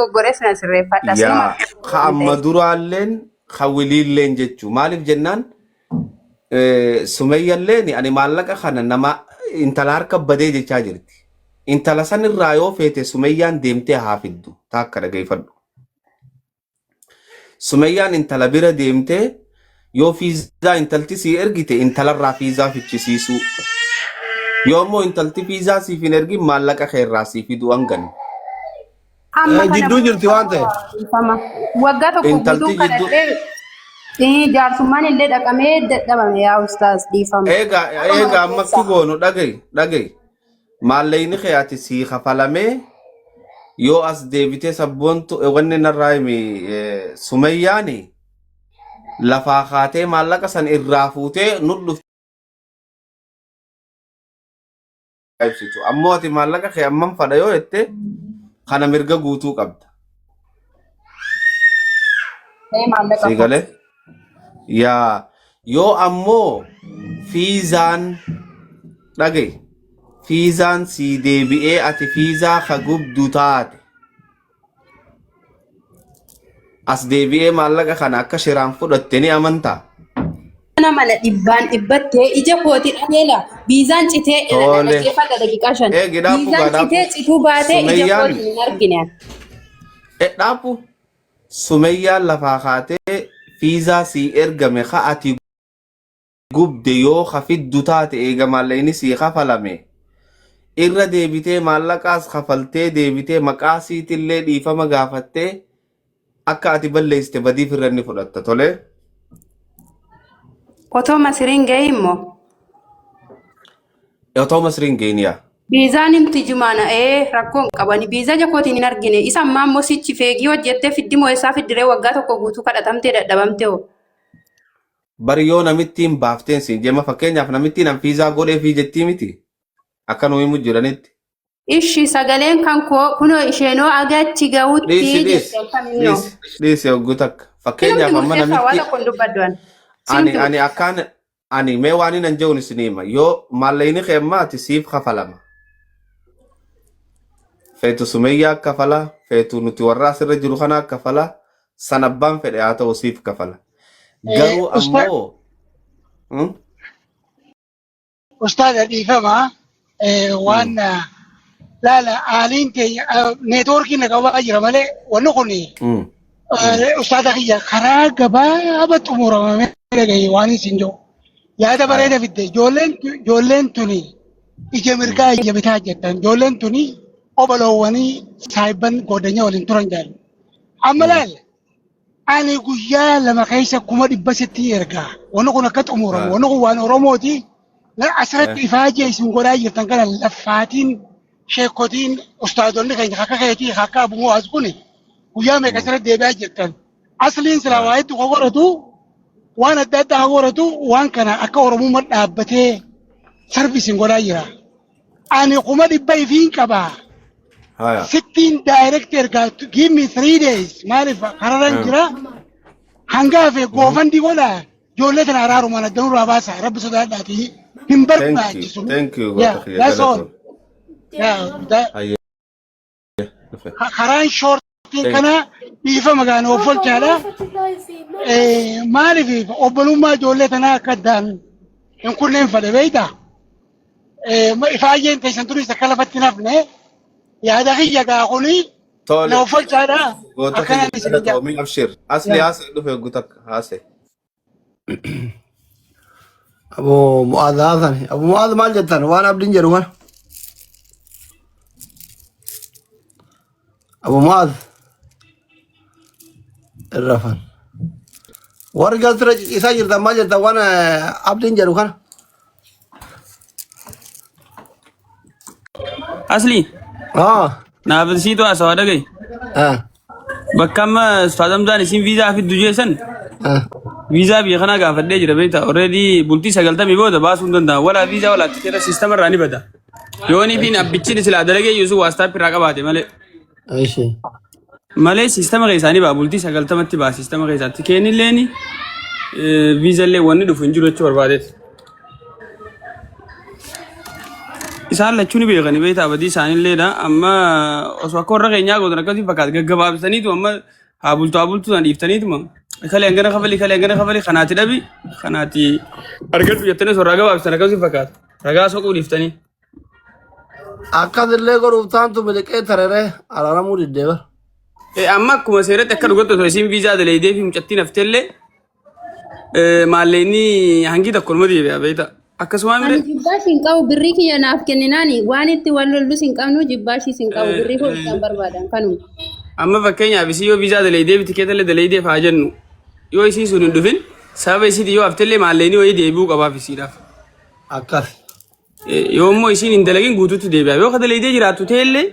Gores na sirreeffadha yaa amma duraalleen hawiliilleen jechuu maaliif jennaan sumayyalleen ani maallaqa kana nama intala harka badee jechaa jirti intala san irraa yoo feete sumayyaan deemtee haa fiddu taakka dhageeffadhu sumayyaan intala bira deemtee yoo fiizaa intalti sii ergite intalarraa fiizaa fichisiisuu yoo immoo intalti fiizaa siif hin ergin maallaqa keerraa sii fiduu hangan jidduu jirti waan ta'e waggaa tokko guutuu kadhadhee jaarsummaan illee dhaqamee dadhabame yaa ustaas dhiifama. Egaa amma ki goonu dhagayi maallayni keeyyaati sii kafalamee yoo as deebitee sabboontu wanni narraa himi sumayyaani lafaa kaatee maallaqa san irraa fuutee nudhuuf ibsitu ammoo ati maallaqa kee amman fadha yoo jette kana mirga guutuu qabda. Sigalee yaa yoo ammoo fiizaan dhagayi fiizaan sii deebi'ee ati fiizaa ka gubdu taate as deebi'ee maallaqa kana akka shiraan fudhatte ni amantaa. Nama na dhibbaan dhibbattee ija kooti dhageela biizaan citee dhaggeeffadha daqiiqaa 5 biizaan citee cituu baatee ija kooti hin argine. Dhaabu sumayyaan lafaa kaatee fiizaa sii ergame ka ati gubde yoo ka fiddu taate eega maallayni sii kafalame irra deebitee maallaqaas kafaltee deebitee maqaa siitillee dhiifama gaafattee akka ati balleessite badiif irra ni fudhatta tolee. Otoo masiriin ga'e immoo. Otoo masiriin ga'in yaa. Biizaan himti jumaana rakkoon qabani biizaa jakootiin hin argine isa ammaa immoo sichi feegii hojjettee fiddi moo isaa fiddiree waggaa tokko guutuu kadhatamtee dadhabamte hoo. Bari yoo namittiin baafteen siin jema fakkeenyaaf namittiin an fiizaa godhee fi jettii miti akka nuyi mujjiranitti. Ishi sagaleen kan koo kunoo isheenoo agachi ga'utti dhiisi hogguu takka fakkeenyaaf amma namitti ani akkaan ani mee waan hin jehuun isiniima yoo maallayni keemmaati siif kafalama feetu sumayyaa kafala feetu nuti warraa sirra jiru kana kafala san abbaan fedhe haa ta'u siif kafala garuu ammoo ustaada dhiifama waan laala aaliin keenya neetwoorkiin qabaa jira malee wanni kun ustaada kiyya karaa gabaaba xumuramame dhagaye waan isin jiru yaada bareeda fidde ijoolleen tuni ija mirgaa ija bitaa jettan ijoolleen tuni oboloowwanii saahiban godhanya waliin turan jaallu amma laal ani guyyaa lama keessa 1,600 ergaa wanni kun akka xumuramu wanni kun waan oromooti asirratti ifaaje isin godhaa jirtan kana laffaatiin sheekotiin ustaadonni keenya akka keetii akka abummoo as kuni guyyaa meeqa asirratti deebi'aa jirtan asliin silaa waa hedduu qoratu waan adda addaa qoratu waan kana akka oromummaa dhaabbatee sarvisiin godhaa jira ani 1,500 qabaa 16 director give me 3 days maaliif kararan jira hangaafee goofandi godha ijoollee tana araaruma addanurraa baasa rabbi sodaadhaati hin barbaachisu. Thank you. That's all. Karaan shortii kana dhiifa magaana offolchaadha. Maaliif obbolummaa ijoollee tanaa akka addaan hin kunneen fedhe beeyta. Ifaayyeen teessan turis akka lafatti nafne yaada kiyya gaakuni na offolchaadha. Akkanaan isin ijaa. Abshir. Asli haase dhufe gutak haase. Abu Mu'adh Hasan. Abu Mu'adh maal jettan waan abdiin jedhu kana. Abu Mu'adh الرفن ورقة ترى يسجل ما جرت وانا عبدين جرو كان اصلي نابسيتو اسودا گئی بكم استادم دان سين فيزا في دوجيسن فيزا بي خنا غا فدي جرا بيتا اوريدي بولتي سغلتا مي بودا باسون ولا فيزا ولا تيرا سيستم راني بدا يوني بين ابيتشي سلا درگه يوسو واسطا پراقا باته مله ايشي مالي سيستم غيساني بابولتي سغلتمتي با سيستم غيسات كيني ليني فيزا لي وني دفن جروچ بربادت isaan lachuu ni beekani beektaa badii isaaniilleedha amma osoo akka warra keenyaa gootan akkasii fakkaata gaggabaabsaniitu amma haa bultuu san dhiiftaniituma kalee hangana kafali kanaati dhabi kanaati argadhu jettanii osoo ragaa baabsan akkasii fakkaata ragaa soquu dhiiftanii. Akkasillee godhuuf taantu miliqee tararee araaramuu diddeeba. Amma akkuma seeratti akka dhugattu osoo isiin viizaa daleedee fi mucattiin hafteellee maalleenni hangi tokko nama deebi'a beektaa. Akkasumaan ani jibbaashi hin qabu birrii kiyya naaf kenninaani waan itti wal lollus hin qabnu jibbaashi hin qabu birrii koo isaan barbaadan kanuma. Amma fakkeenyaaf isii yoo viizaa daleedee bitikeetallee daleedee faa jennu yoo isii sun hin dhufin sababa isiiti yoo haftellee maalleenii wayii deebi'uu qabaaf isiidhaaf. Akkas. Yoo immoo isiin hin dalagin guutuutti deebi'a yoo ka daleedee jiraattu ta'ellee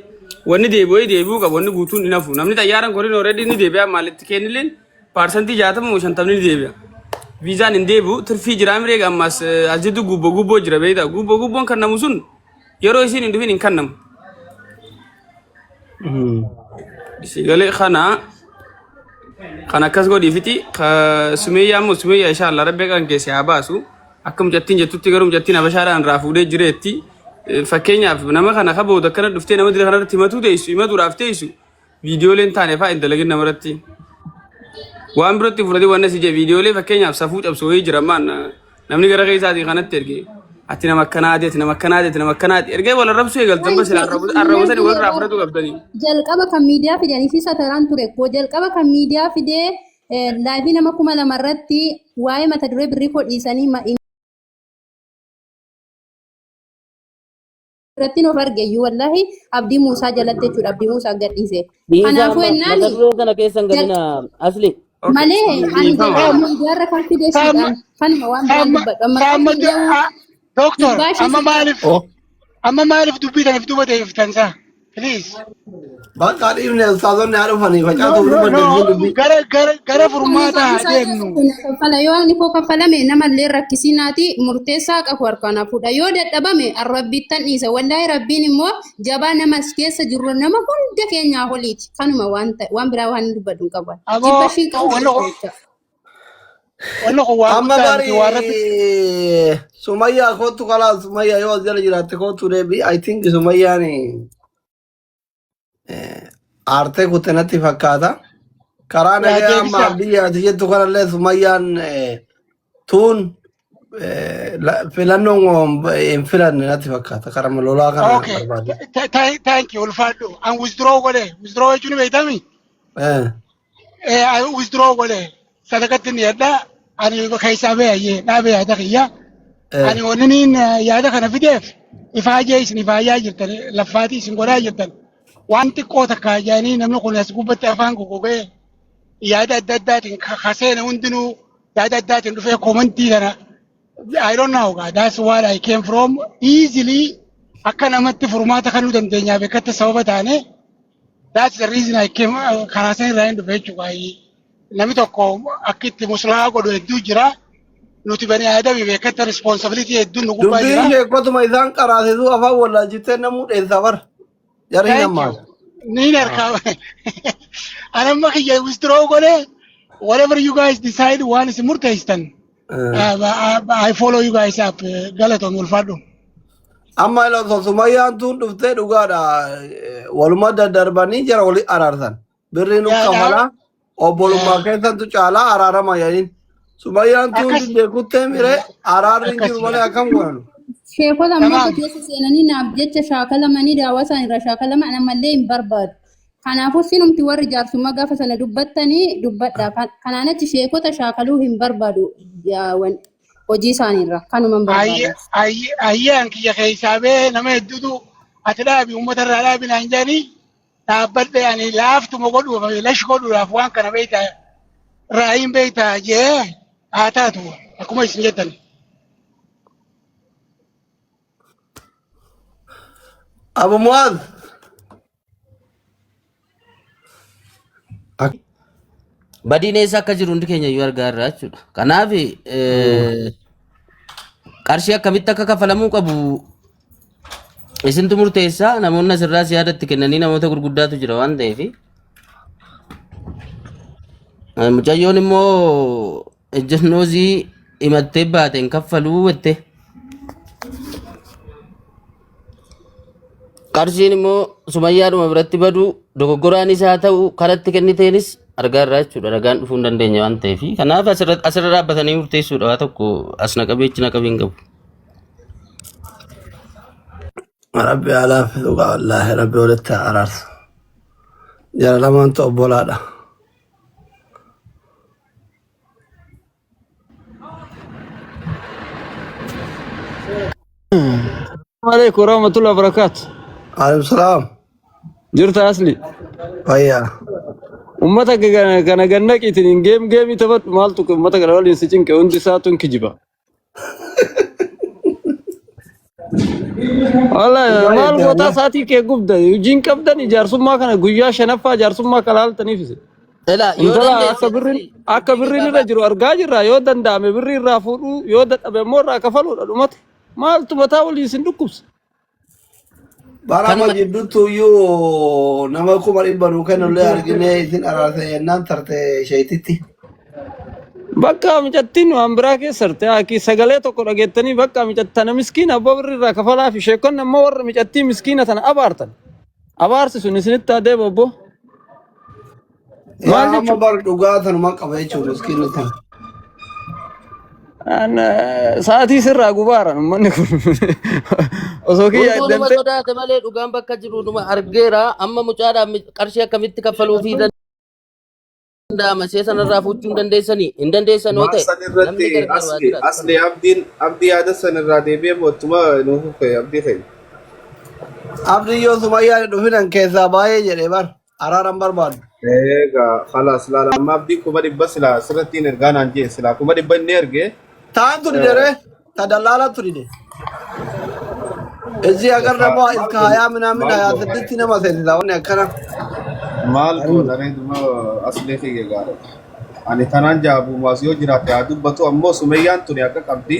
wanni deebi'uu qaba wanni guutuun hin hafu namni xayyaaran korin already ni deebi'a maalletti kennilleen paarsantii 60 ni deebi'a. Viizaan hin deebi'u tirfii jira miree ammas asjitu gubboo jira beektaa gubboon kan namu sun yeroo isiin hin dhufin hin kannamu. Sigalee kana akkas godhiifiti sumeeyyaa immoo sumeeyyaa inshallah rabbi kan keessee haa baasu akka mucattiin jettutti garuu mucattiin habashaadhaan irraa fuudhee jireetti fakkeenyaaf nama kana kabooda akkana dhuftee nama dira kanarratti himatuudhaaf teessu viidiyooleen taane fa'aa hin dalagin namarratti. Waan birootti fudhatee waan asii jee viidiyoolee fakkeenyaaf safuu cabsoo jira maan namni gara keessaatii kanatti ergee ati nama akkanaati ergee wal arrabsuu eegaltan bas arrabsanii wal irraa fudhatu qabdanii. Jalqaba kan miidiyaa fidanii fi sataraan ture koo jalqaba kan miidiyaa fidee laayivii nama 2000 irratti waa'ee mata duree birrii koo dhiisanii irratti of argeeyyu wallahi Abdii Muusaa jalatti jechuudha Abdii Muusaa gadhiise. Kanaafuu ennaan kana keessan gadina asli. Malee ani miidiyaarra kan fideessuudhaan kanuma waan biraan dubbadhu. Doktor, amma maaliif dubbii taniif duuba deebiiftan isaa? Please. Bakka dhiibne ustaazonni haa dhufanii facaasuuf gara furmaataa deemnu. Yoo ani koo kaffalame namallee rakkisinaati murteessaa qabu harkaan hafuudha. Yoo dadhabame arrabbiittan dhiisa. Wallaahi rabbiin immoo jabaa namas keessa jiru nama hunda keenyaa oliiti. Kanuma waan biraa waan dubbadhu hin qabu. Jibbashii qabu. Amma bari Sumayyaa kootu kalaa Sumayyaa yoo as jala jiraatte kootu deebi I think Sumayyaan aartee kuttenatti fakkaata. Karaa nagaa amma biyyaati jettu kanallee Sumayyaan tuun filannoon hin filanne natti fakkaata. Karaa lolaa kana barbaade. Thank you ulfaadhu. An withdraw jechuun beektami? Withdraw godhe. Sadaqatti ni yadda ani keessaa beeyye dhaabee yaada kiyya. Ani wanniniin yaada kana fideef ifaajee isin ifaayaa jirtan laffaatii isin godhaa jirtan waan xiqqoo takka jaanii namni kun as gubbatti afaan gogogee yaada adda addaatiin kaseena hundinuu yaada addaatiin dhufee komantii kana I don't know that's where I came from easily akka namatti furmaata kanuu dandeenyaaf akkatti sababa taane that's the reason I came karaa sana irraa hin dhufee jechuudha. Namni tokko akka itti muslaa godhu hedduu jira. Nuti bani aadami beekata responsibility hedduun nu gubbaa jira. Dubbiin sheekotuma isaan qaraasituu afaan wallaalchiftee namuu dheessaa bara. Jarri namaa. Niin harkaa. Anamma kiyya withdraw godhe whatever you guys decide waan isin murteesstan. I follow you guys up galatoon ulfaadhu. Amma ilaalcha Sumayyaan tun dhuftee dhugaadha waluma daddarbanii jara wali araarsan. Birriin ukkamalaa obbolummaa keessattu caalaa araarama yaa'in. Sumayyaan tun beekuttee miree araarri jiru malee akkam godhanu. Sheekota ammoo keessa seenanii naaf jecha shaakalamanii daawwaa isaan irraa shaakalaman ammallee hin barbaadu. Kanaafuu sinumti warri jaarsummaa gaafa sana dubbattanii dubbadha. Kanaan achi sheekota shaakaluu hin barbaadu hojii isaaniirra kanuma hin barbaadu. Ayyaan kiyya keessaa bee nama hedduutu ati dhaabi uummata irraa dhaabi naan jedhanii dhaabbadhe ani laaftuma godhuuf lash godhuudhaaf waan kana beektaa raayiin beektaa jee haa taatu akkuma isin jettan. Abu Muad. Badiin eessa akka jiru hundi keenya iyyuu argaa irraa jechuudha. Kanaaf qarshii akkamitti akka kafalamuu qabu isintu murteessaa namoonni asirraas yaadatti kennanii namoota gurguddaatu jira waan ta'eef. Mucayyoon immoo ejjennoozii himattee baateen kaffaluu wette. Qarshiin immoo Sumayyaadhuma biratti badu dogoggoraanis haa ta'u karatti kenniteenis argaarraa jechuudha. Ragaan dhufuu hin dandeenye waan ta'eef. Kanaaf asirra dhaabbatanii murteessuudha. Waa tokko as naqabeechi naqabiin qabu. Rabbi alaaf dhugaa wallaahi rabbi walitti araarsa. Jara lamaan ta'u obbolaadha. Assalamualaikum warahmatullahi wabarakatuh. Alaikum salaam. Jirta asli. Fayyaa. Ummata kana gannaqiitiin geemii taphadhu maaltu ummata kana waliin si cinqe hundi isaatuun kijiba. Wallahi maal goota saatii kee gubda hojiin qabdan ijaarsummaa kana guyyaa shanaffaa ijaarsummaa kalaaltaniifis. Akka birriin irra jiru argaa jirra yoo danda'ame birrii irraa fuudhuu yoo dadhabe immoo irraa kafaluudha dhumate. Maaltu mataa waliin sin dhukkubsa. Barama jidduutu iyyuu nama 100,000 kennullee arginee isin araarsa jennaan tarte sheetitti. Bakka mijattiin waan biraa keessarte akki sagalee tokko dhageettanii bakka mijattana miskiina abbaa birrii irraa kafalaa fi sheekonni ammoo warra mijattii miskiina tana abaartan. Abaarsi sun isinitti adeema obbo. Maal jechuun bar dhugaa tanuma qaba jechuun miskiinni tan. Saatii sirraa gubaaran uummanni kun osoo kiyya Nama sodaate malee dhugaan bakka jiru numa argeera amma mucaadhaan qarshii akkamitti kaffaluu fi danda'ama see sanarraa fuuchuu hin dandeessan yoo ta'e namni gargaaru jira. Asli abdii yaada sanirraa deebi'ee mootummaa nuuf abdii keenya. Abdii yoo Sumayyaan dhufinan keessaa baay'ee jedhee bar araaran barbaadu. Egaa khalaas laala amma abdii 100 silaa sirrattiin ergaa naan jee silaa 100 inni ergee. Taan turi dere ta dalaala turi de. Eji agar nama iska haya minamin haya seditti nama sensisa wanni akkana. Maal goonaree duma aslee fi gaara. Ani tanaan jaabu maas yoo jiraate haa dubbatu ammoo Sumayyaan tuni akka qabdi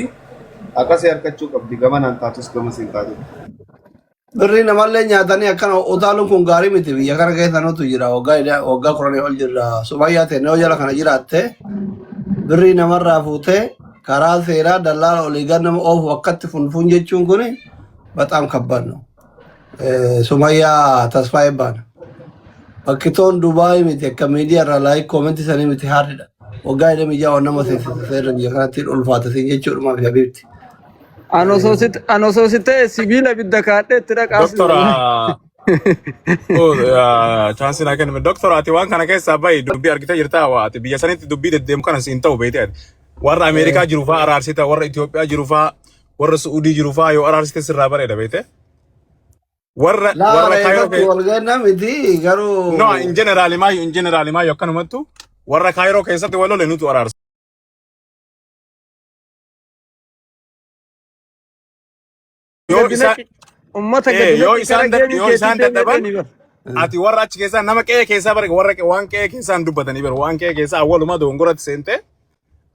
akkasii harkachuu qabdi gama naan taatus gama siin taatu. Birrii namallee nyaatanii akkana utaaluun kun gaarii miti biyya kana keessa nutu jira waggaa 10 ol jirra Sumayyaa ta'e yoo jala kana jiraatte birrii namarraa fuutee karaa seeraa dalaala olii nama oofu akkatti funfun jechuun kun በጣም ከባድ ነው። ሱማያ ተስፋዬ ባና bakkiton Dubai miti akka media irraa like comment sanii miti haadha waggaa jedhame ijaa waan nama seera biyya kanatti ulfaata siin jechuudha fi habiibti. Ano soosite sibiila bidda kaadhee itti dhaqaas. Chance na kennu doktora ati waan kana keessa bayi dubbii argitee jirta waati biyya sanitti dubbii deddeemu kana siin ta'u beekte warra Ameerikaa jiru faa araarsita warra Itoophiyaa jiru faa warra Suudii jiru faa yoo araarsite sirraa bareeda beekte. Warra walgana miti garuu no in general maayo akkanumattu warra Kaayiroo keessatti walole nutu araarsa. Yoo isaan dadhaban ati warra achi keessaa nama qe'ee keessaa bare warra waan qe'ee keessaan dubbatanii bare waan qe'ee keessaa awwaluma dongoratti seente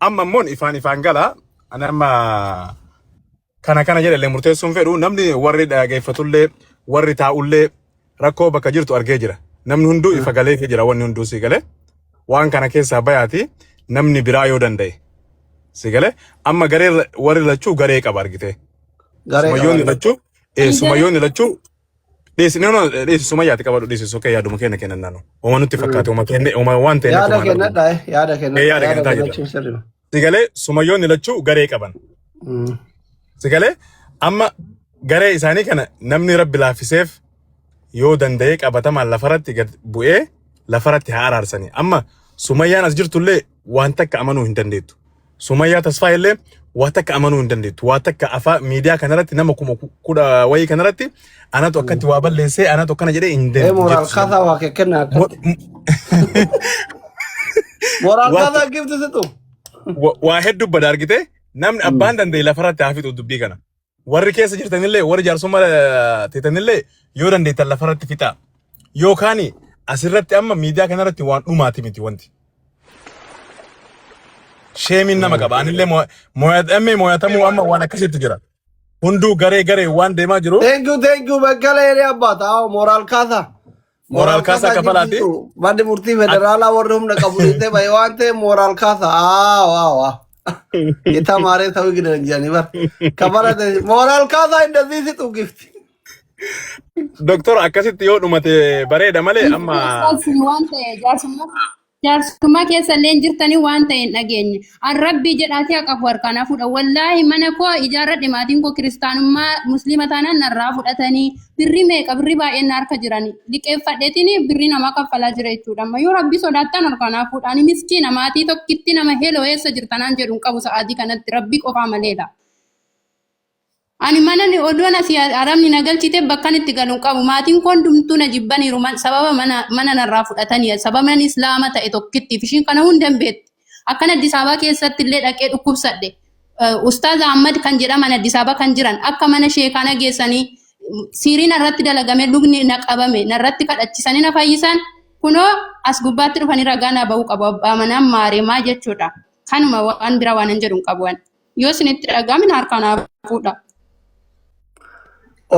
amma immoo ifaan gala ani amma kana jedhalee murteessuun fedhu namni warri dhageeffatullee warri taa'ullee rakkoo bakka jirtu argee jira namni hunduu ifa galee jira wanni hunduu si galee waan kana keessaa bayaati namni biraa yoo danda'e si galee amma garee warri lachuu garee qaba argite sumayyoonni lachuu dhiisi sumayyaati qabadhu dhiisi sokkee yaaduma kenna kennan naannoo oma nutti fakkaate oma waan ta'e yaada kenna si galee sumayyoonni lachuu garee qaban si galee amma garee isaanii kana namni rabbi laaffiseef yoo danda'ee qabatamaan lafarratti gad bu'ee lafarratti haa araarsanii amma sumayyaan as jirtullee waan takka amanuu hin dandeettu sumayyaa tasfaa illee waan takka amanuu hin dandeettu waan takka afaa miidiyaa kanarratti nama 10 wayii kanarratti anatu akkatti waa balleessee anatu akkana jedhee hin dandeettu. Moraal kaasaa waa kenna moraal kaasaa gifti situ waa hedduu bada argite namni abbaan danda'e lafarratti haa fixu dubbii kana. Warri keessa jirtanillee warri jaarsummaa teetanillee yoo dandeettan lafarratti fixaa yookaan asirratti amma miidiyaa kanarratti waan dhumaati miti wanti. Sheemiin nama qaba anillee mo'atamuu amma waan akkasitti jira. Hunduu garee waan deemaa jiru. Thank you baggala yeree abbaata moraal kaasaa. Moraal kaasaa kafalaati. Baddi murtii federaalaa warri humna qabu dhiittee bahe waan ta'eef moraal kaasaa waa. Kita mare tahu gini jangan bar. Kabar ada moral kata indahnya itu gift. Doktor akkasitti yoo dhumate bareeda malee amma waan ta'e jaarsummaa keessa illee jirtanii waan ta'e hin dhageenye. An rabbii jedhaatee haqafu harkaan fuudha. Wallaahi mana koo ijaarradhe maatiin koo kiristaanummaa musliima taanaan narraa fudhatanii birrii meeqa birrii baay'een harka jiranii liqeeffadheetiin birrii namaa kaffalaa jira jechuudha. Amma yoo rabbii sodaattan harkaan fuudha. Ani miskiina maatii tokkitti nama heloo eessa jirtanaan jedhuun qabu sa'aatii kanatti rabbii qofaa maleedha. Ani mana ni odoon asii aramni nagalchite bakka itti galuun qabu maatiin kun dumtuu na jibbaniiru sababa mana narraa fudhatanii sababa islaama ta'e tokkitti fishiin kana hundan beetti akkana Addis Ababa keessatti illee dhaqee dhukkubsadhe Ustaaz Ahmad kan jedhaman Addis Ababa kan jiran akka mana sheekana geessanii siriin irratti dalagame lugni na qabame narratti kadhachisanii na fayyisan kunoo as gubbaatti dhufanii ragaa na ba'uu qabu abbaa manaan maareemaa jechuudha kanuma waan bira waan hin jedhuun qabu yoo isinitti dhagaamin harkaan fuudha.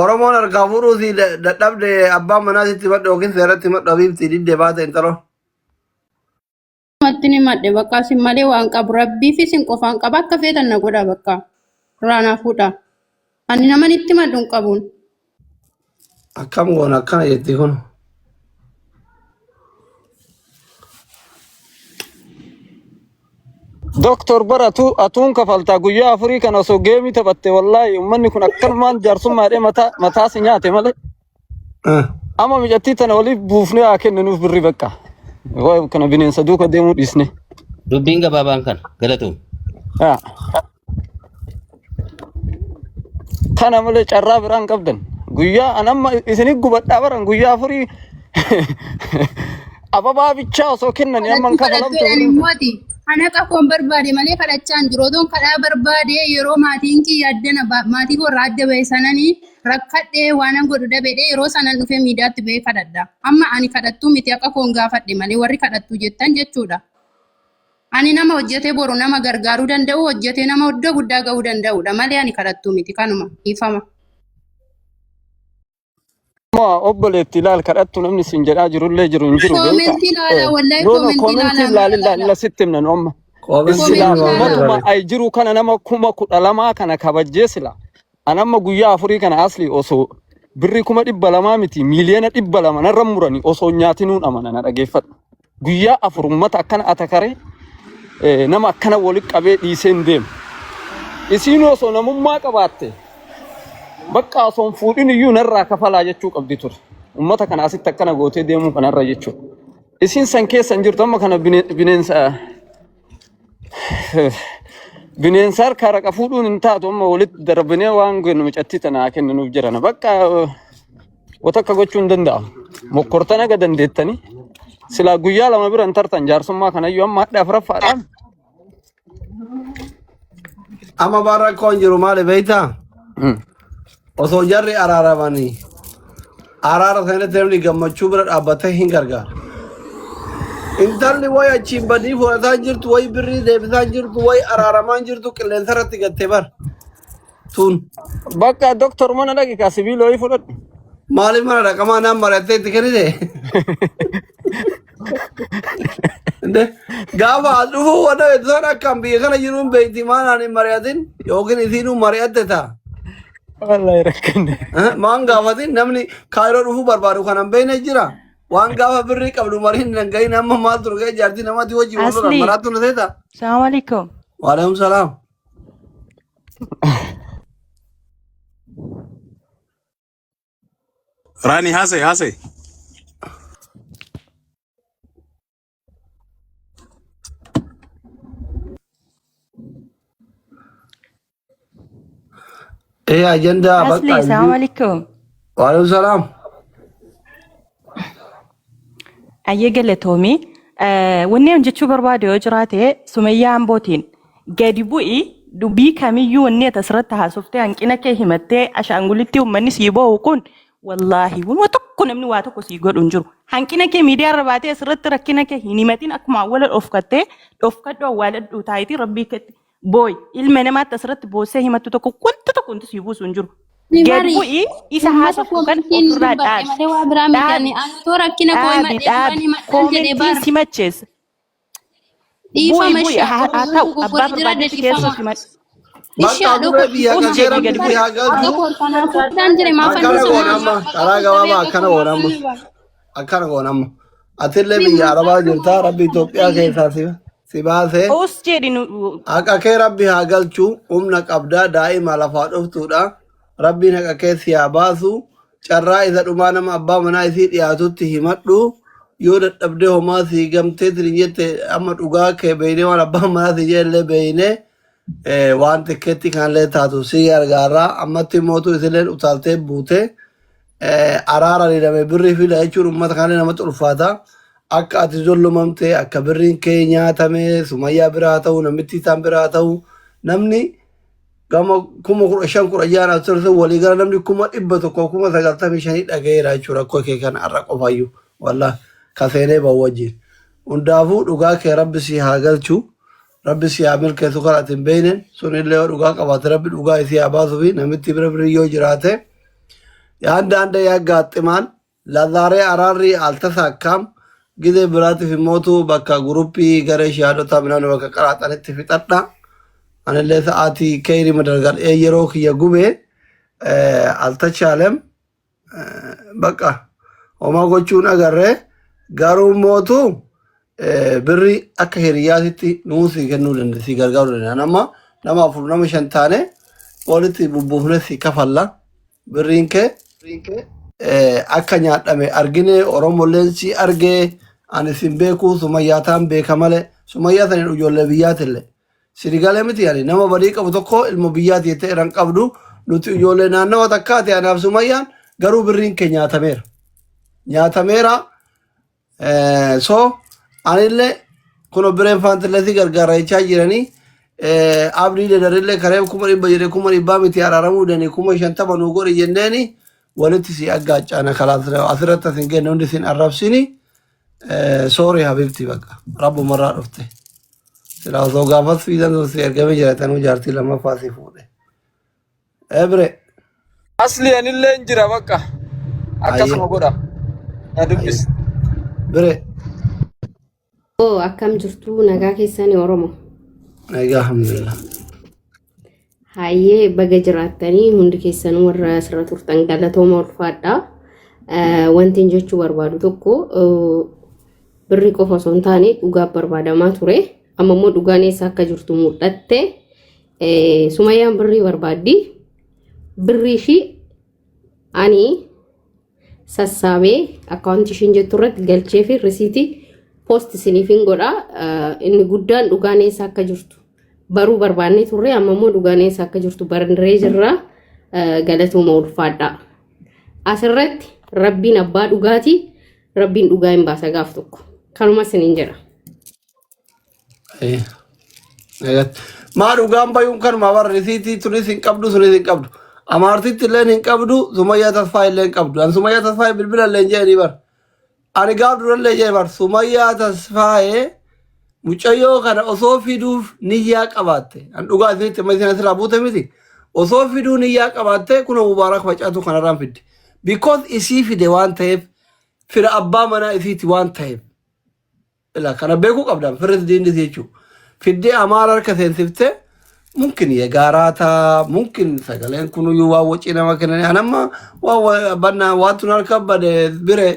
Oromoon harkaa fuudhuusi dadhabde abbaan manaa sitti madde yookiin seeratti madhabiifti diddee baata intalo. Matti ni madde bakka isin malee waan qabu rabbii fi isin qofaan qaba akka feetan na godha bakka raanaa fuudha. Ani nama itti madduun qabuun. Akkam goona akkana jetti kun. Doktor Baratu atuun kafaltaa guyyaa afurii kana osoo geemii taphatte wallaahi uummanni kun akkanumaan jaarsummaadhee mataa si nyaate malee. Amma mijattii tana waliif buufnee haa kenninuuf birri bakka. Kana bineensa duuka deemuu dhiisne. Dubbiin gabaabaan kana galatuun. Kana malee carraa biraan qabdan. Guyyaa anamma isinii gubadhaa baran guyyaa afurii ababaa bichaa osoo kennan amman kafalamtu. Ana qaqqoon barbaade malee kadhachaan jiru otoon kadhaa barbaade yeroo maatiin kiyya addana maatii koo irraa adda ba'e sananii rakkadhee waanan godhu dhabeedhe yeroo sanan dhufee miidiyaatti ba'ee kadhadha. Amma ani kadhattuu miti akka koon gaafadhe malee warri kadhattuu jettan jechuudha. Ani nama hojjetee boru nama gargaaruu danda'u hojjetee nama iddoo guddaa ga'uu danda'udha malee ani kadhattuu miti kanuma ifama. Obboleetti ilaal kadhattu namni sin jedhaa jirullee jiru hin jiru. Koomentii ilaala wallahi koomentii ilaala sitti himnan amma. Mootummaa ay jiru kana nama 12,000 kana kabajjee sila. Anamma guyyaa afurii kana asli osoo birri 200,000 miti miiliyoona 200 narra muranii osoo nyaatinuun amanana dhageeffadhu. Guyyaa afur uummata akkana atakare nama akkana walitti qabee dhiiseen deemu. Isiin osoo namummaa qabaatte bakka osoo fuudhin iyyuu narraa kafalaa jechuu qabdi ture. Uummata kana asitti akkana gootee deemuu kanarra jechuudha. Isiin san keessa hin jirtu amma kana bineensa harkaa raqa fuudhuun hin taatu amma walitti darbinee waan kennu micattii tanaa kenninuuf jiran. Bakka wata akka gochuu hin danda'amu. Mokkortan aga dandeettanii silaa guyyaa lama bira hin tartan jaarsummaa kanayyuu amma hadhaaf raffaadhaan. Amma baara koon jiru maali beektaa? Osoo jarri araaramanii araara kanatti namni gammachuu bira dhaabbatee hin gargaara. Intalli wayi achiin badii fudhataa jirtu wayi birrii deebisaa jirtu wayi araaramaan jirtu qilleensa irratti gattee bar. Tun. Bakka doktor mana dhaqiiqa sibiila wayii fudhadhu. Maaliif mana dhaqamaa naan mari'attee itti kennite? Gaafa as dhufuu wada weeddisan akkaan biyya kana jiruun beekti maanaan hin mari'atin yookiin isiinuu mari'atte ta'a. Wallahi rakkanne. Maan gaafatin namni kaayiroo dhufuu barbaadu kanan beekne jira. Waan gaafa birrii qabdu mariin danga'iin amma maal turgee jaartii namatti hojii walirra maraattu na seeta. Assalamu alaikum. Waalaikum salaam. Rani haasa'e. Agenda Asli, assalamu alaikum. Waalaikum salaam. Ayyee galatoomii wanni hojjechuu barbaade yoo jiraate Sumayyaa Ambootiin gadi bu'i dubbii kamiyyuu wanni asirratti haasoftee hanqina kee himattee ashaangulitti uummanni sii ba'u kun wallaahi waa tokko namni waa tokko sii godhu hin jiru. Hanqina kee miidiyaa irra baatee asirratti rakkina kee hin himatiin akkuma awwala dhofkadhu awwaaladhu taayitii rabbii keetti booy ilma namaatti asirratti boossee himattu tokko wanta tokko wanti sii buusu hin jiru. Gadi bu'i isa haasoftu kan ofirraa dhaabsi. Koomentiin si macheessa. Bu'i haa ta'u abbaa barbaadetti keessoo si macheessa. Bakka gurra biyya kakee rabbi fi hagalchu. Akkana goonamma karaa gabaabaa akkana goonamma. Atillee biyya arabaa jirta rabbi Itoophiyaa keessaa si baasee. Us jedhin Akka kee rabbi hagalchu humna qabdaa daa'ima lafaa dhuftuudha. Rabbiin akka kee si haa baasu. Carraa isa dhumaa nama abbaa manaa isii dhiyaatutti himadhu. Yoo dadhabdee homaa si gamtee jette amma dhugaa kee beeynee waan abbaan manaa si jeellee beeynee. Waan tikkeetti kanallee taatu si gargaara ammatti mootu isilleen utaaltee buute araara didame birrii fi jechuun uummata kanallee namatti ulfaata akka ati jollomamte akka birriin kee nyaatame Sumayyaa biraa ta'u namitti isaan biraa ta'u namni gama 15,000 turse walii gara namni 1,195 dhagayeera jechuudha rakkoo kee kana har'a qofayyuu walla kaseenee bahu wajjin hundaafuu dhugaa kee rabbi si haa galchu. Rabbi si haa milkeessu kan ati hin beekne sunillee yoo dhugaa qabaate rabbi dhugaa isii haa baasuu fi namitti bira birii yoo jiraate yaanda handa yaa gaaximaan lazaaree araarri altasa akkam gidee biraatiif immootu bakka guruppii garee shahaadota minaan bakka qaraxanitti fixadha anillee sa'aatii keeyri madargal yeroo kiyya gubee altachaalem bakka homaa gochuun agarree garuu mootu birri akka hiriyaatitti nuusi kennuu dandeessi gargaaruu dandeenya nama 4 nama 5 taane walitti bubbuufne si kafalla birriin kee akka nyaadhame argine oromolleen si argee ani sin beeku Sumayyaataan beeka malee Sumayyaa sanin ijoollee biyyaatillee sirigalee miti yaani nama badii qabu tokko ilmo biyyaati jettee irraan qabdu nuti ijoollee naannawa takkaati anaaf Sumayyaan garuu birriin kee nyaatameera so anillee kuno bireen faantillee si gargaarachaa jiranii abdii dadarille karee 100 jedhee 100 miti araaramuu danii 50 nuu godhi jenneeni walitti si aggaaccaana kalaas asirratti asin kenne hundi sin arrabsini soori habibti bakka rabbumarraa dhufte silaa osoo gaafas fiidan si ergame jiratanuu jaartii lammaffaa si fuudhe ebre asli anillee hin jira bakka akkasuma godha na dubbis bire akkam jirtu nagaa keessanii Oromoo. Nagaa alhamdulillah. Hayyee baga jiraattanii hundi keessanuu warra asirra turtan galatooma ulfaadha. Wanti jechuu barbaadu tokko birri qofa osoo hin taane dhugaa barbaadamaa ture. Amma immoo dhugaan eessa akka jirtu mul'atte. Sumayyaan birrii barbaaddi. Birrii ishii ani sassaabee akkaawuntii ishiin jettu irratti galchee fi risiitii post sinifin godha inni guddaan dhugaan eessa akka jirtu baruu barbaannee turre amma immoo dhugaan eessa akka jirtu barandree jirra galatooma ulfaadha. Asirratti rabbiin abbaa dhugaati rabbiin dhugaa hin baasa gaaf tokko kanuma siniin jedha. Maa dhugaan bayuun kanuma barra risiitii tunis hin qabdu sunis hin qabdu amaartitti illee hin qabdu Sumayyaa Tasfaa illee hin qabdu an Sumayyaa Tasfaa bilbila illee hin jedhanii bara. Ani gaaf durallee jee bar Sumayyaa Tasfaayee mucayyoo kana osoo fiduuf niyyaa qabaatte an dhugaa isinitti amma isin asirraa buute miti osoo fiduu niyyaa qabaatte kuna mubaarak facaatu kanarraan fidde because isii fide waan ta'eef fira abbaa manaa isiiti waan ta'eef ila kana beekuu qabdan firris diindis jechuu fiddee amaara harka seensifte mungkin yegaaraata mungkin sagaleen kunuyyuu waan wacii nama kennanii anamma waan bannaa waatun harka bade bire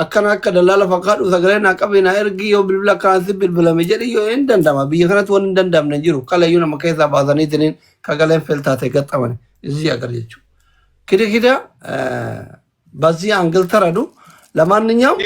akkana akka dalaala fakkaatu sagaleen aqabina ergi yoo bilbila kan si bilbilame jedhi yoo hin dandama biyya kanatti waan hin dandamne jiru kalayyuu nama keessaa baasanii tiniin kagaleen feltaate gaxamane isii agar jechuudha. Kida basi angil taradu lamaan ni nyaam